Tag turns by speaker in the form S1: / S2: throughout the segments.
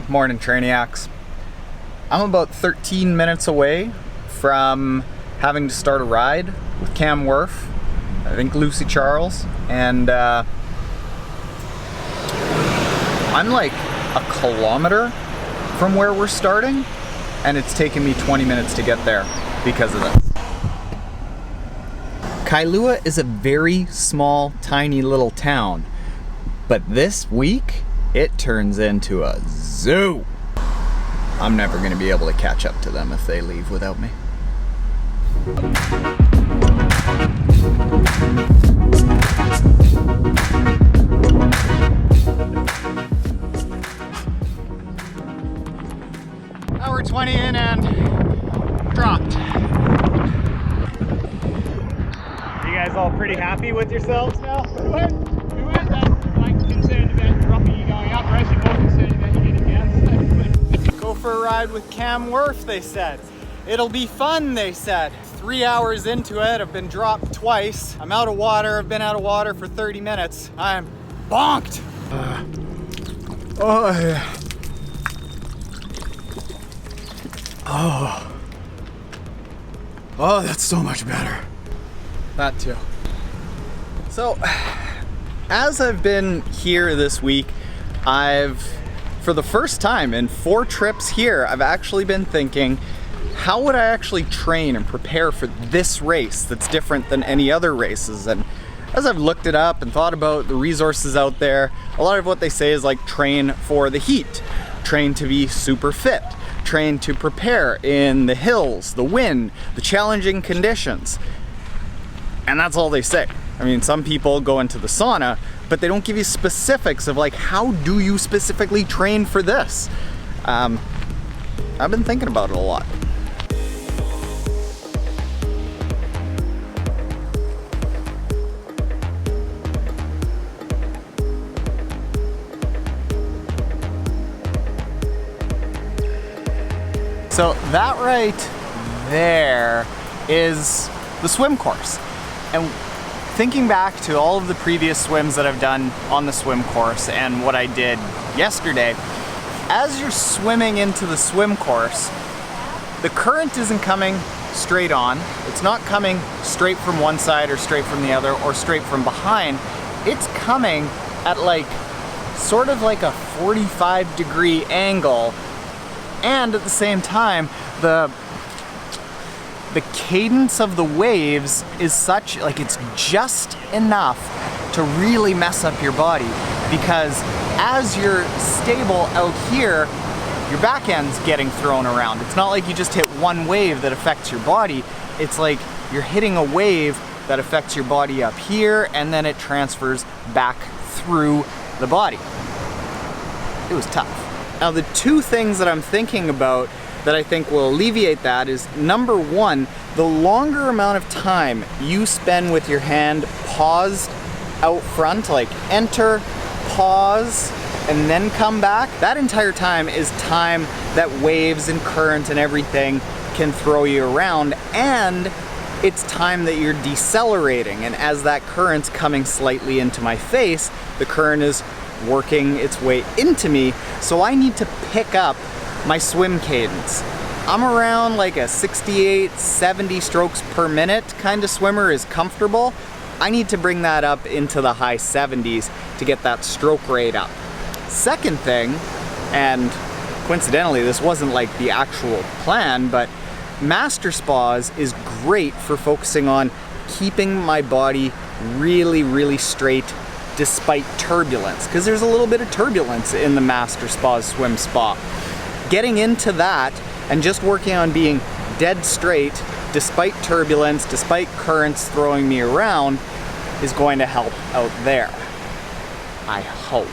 S1: Morning, Trainiacs. I'm about 13 minutes away from having to start a ride with Cam Worf, I think Lucy Charles, and I'm like a kilometer from where we're starting, and it's taken me 20 minutes to get there because of this. Kailua is a very small, tiny little town, but this week it turns into a zoo. I'm never going to be able to catch up to them if they leave without me. Hour 20 in and dropped. You guys all pretty happy with yourselves now?
S2: We weren't that concerned about dropping you going up. We're actually more concerned about you getting down.
S1: Go for a ride with Cam Worf, they said. It'll be fun, they said. 3 hours into it, I've been dropped twice. I'm out of water, I've been out of water for 30 minutes. I'm bonked. Oh, yeah. Oh, that's so much better. That too. So, as I've been here this week, for the first time in 4 trips here, I've actually been thinking, how would I actually train and prepare for this race that's different than any other races? And as I've looked it up and thought about the resources out there, a lot of what they say is like train for the heat, train to be super fit, train to prepare in the hills, the wind, the challenging conditions. And that's all they say. I mean, some people go into the sauna, but they don't give you specifics of like, how do you specifically train for this? I've been thinking about it a lot. So that right there is the swim course. And thinking back to all of the previous swims that I've done on the swim course and what I did yesterday, as you're swimming into the swim course, the current isn't coming straight on. It's not coming straight from one side or straight from the other or straight from behind. It's coming at like, sort of like a 45-degree angle. And at the same time, the cadence of the waves is such, like it's just enough to really mess up your body, because as you're stable out here, your back end's getting thrown around. It's not like you just hit one wave that affects your body. It's like you're hitting a wave that affects your body up here, and then it transfers back through the body. It was tough. Now the 2 things that I'm thinking about that I think will alleviate that is, number 1, the longer amount of time you spend with your hand paused out front, like enter, pause, and then come back, that entire time is time that waves and current and everything can throw you around, and it's time that you're decelerating, and as that current's coming slightly into my face, the current is working its way into me, so I need to pick up my swim cadence. I'm around like a 68, 70 strokes per minute kind of swimmer is comfortable. I need to bring that up into the high 70s to get that stroke rate up. Second thing, and coincidentally this wasn't like the actual plan, but Master Spas is great for focusing on keeping my body really, really straight despite turbulence, because there's a little bit of turbulence in the Master Spas swim spa. Getting into that and just working on being dead straight despite turbulence, despite currents throwing me around, is going to help out there. I hope.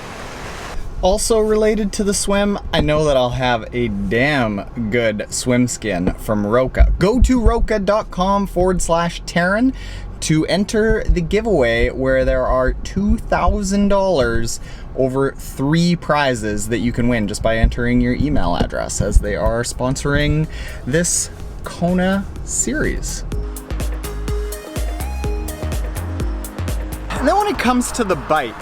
S1: Also related to the swim, I know that I'll have a damn good swim skin from Roka. Go to roka.com/Taren to enter the giveaway, where there are $2,000 over 3 prizes that you can win just by entering your email address, as they are sponsoring this Kona series. And then when it comes to the bike,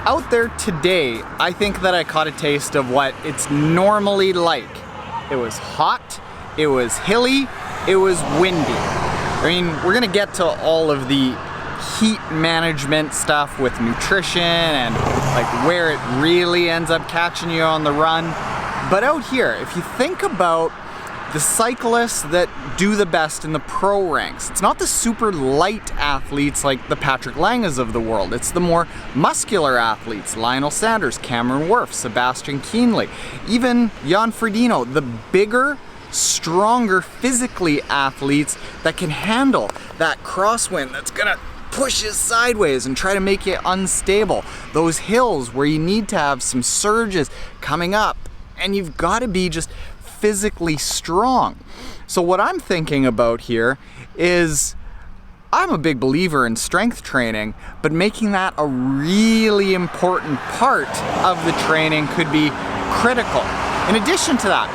S1: out there today, I think that I caught a taste of what it's normally like. It was hot, it was hilly, it was windy. I mean, we're gonna get to all of the heat management stuff with nutrition and like where it really ends up catching you on the run. But out here, if you think about the cyclists that do the best in the pro ranks, it's not the super light athletes like the Patrick Langas of the world. It's the more muscular athletes, Lionel Sanders, Cameron Wurf, Sebastian Kienle, even Jan Frodeno, the bigger, stronger physically athletes that can handle that crosswind that's gonna push you sideways and try to make you unstable. Those hills where you need to have some surges coming up and you've got to be just physically strong. So what I'm thinking about here is I'm a big believer in strength training, but making that a really important part of the training could be critical. In addition to that,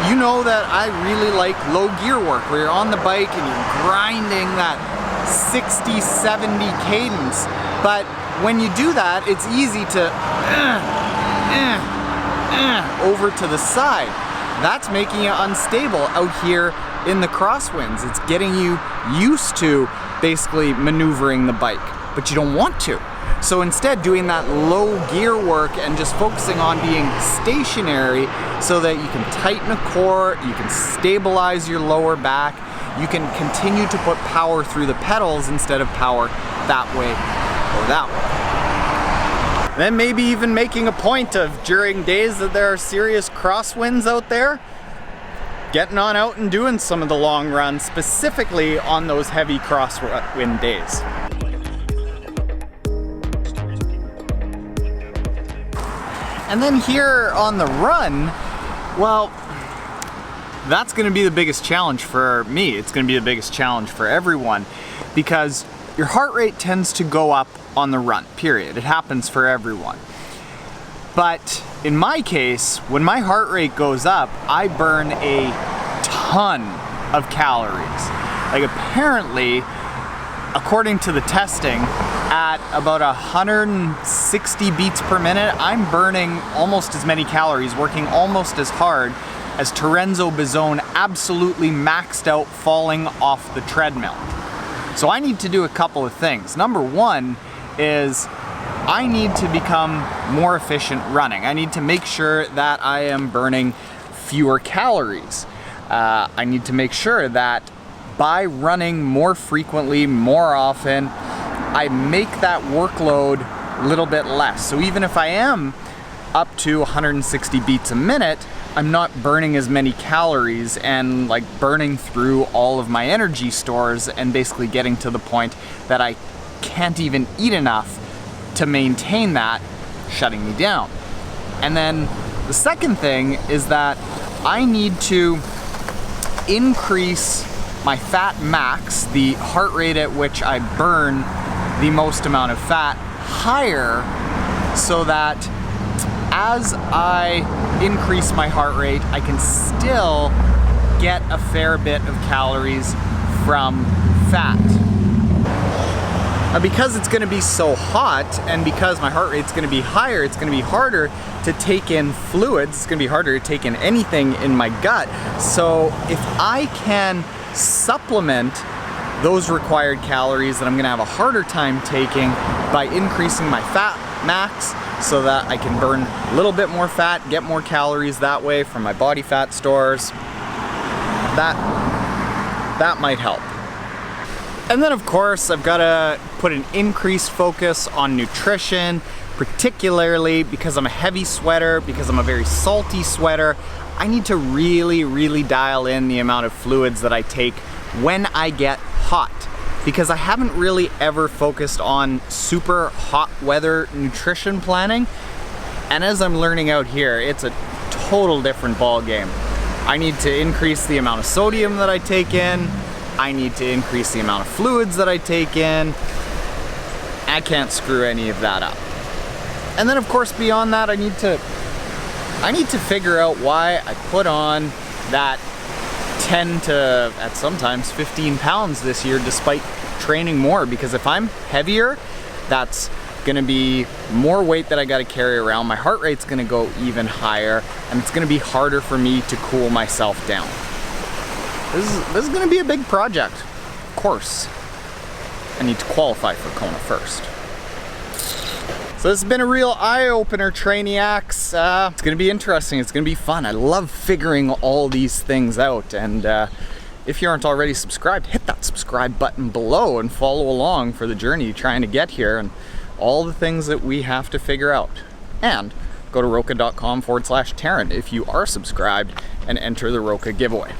S1: you know that I really like low gear work where you're on the bike and you're grinding that 60, 70 cadence. But when you do that, it's easy to over to the side. That's making you unstable out here in the crosswinds. It's getting you used to basically maneuvering the bike, but you don't want to. So instead, doing that low gear work and just focusing on being stationary so that you can tighten a core, you can stabilize your lower back, you can continue to put power through the pedals instead of power that way or that way. Then maybe even making a point of, during days that there are serious crosswinds out there, getting on out and doing some of the long runs, specifically on those heavy crosswind days. And then here on the run, well, that's gonna be the biggest challenge for me. It's gonna be the biggest challenge for everyone, because your heart rate tends to go up on the run, period. It happens for everyone. But in my case, when my heart rate goes up, I burn a ton of calories. Like apparently, according to the testing, at about 160 beats per minute, I'm burning almost as many calories, working almost as hard as Terenzo Bizzone absolutely maxed out falling off the treadmill. So I need to do a couple of things. Number one is I need to become more efficient running. I need to make sure that I am burning fewer calories. I need to make sure that by running more frequently, more often, I make that workload a little bit less. So even if I am up to 160 beats a minute, I'm not burning as many calories and like burning through all of my energy stores and basically getting to the point that I can't even eat enough to maintain that, shutting me down. And then the second thing is that I need to increase my fat max, the heart rate at which I burn the most amount of fat, higher, so that as I increase my heart rate, I can still get a fair bit of calories from fat. Because it's gonna be so hot and because my heart rate's gonna be higher, it's gonna be harder to take in fluids, it's gonna be harder to take in anything in my gut. So if I can supplement those required calories that I'm gonna have a harder time taking by increasing my fat max so that I can burn a little bit more fat, get more calories that way from my body fat stores, that might help. And then of course, I've gotta put an increased focus on nutrition, particularly because I'm a heavy sweater, because I'm a very salty sweater. I need to really, really dial in the amount of fluids that I take when I get hot, because I haven't really ever focused on super hot weather nutrition planning. And as I'm learning out here, it's a total different ball game. I need to increase the amount of sodium that I take in. I need to increase the amount of fluids that I take in. I can't screw any of that up. And then of course beyond that, I need to figure out why I put on that 10 to at sometimes 15 pounds this year despite training more, because if I'm heavier, that's gonna be more weight that I gotta carry around. My heart rate's gonna go even higher, and it's gonna be harder for me to cool myself down. This is gonna be a big project. Of course, I need to qualify for Kona first. So this has been a real eye-opener, Trainiacs. It's gonna be interesting, it's gonna be fun. I love figuring all these things out, and if you aren't already subscribed, hit that subscribe button below and follow along for the journey trying to get here and all the things that we have to figure out. And go to roka.com/Taren if you are subscribed and enter the Roka giveaway.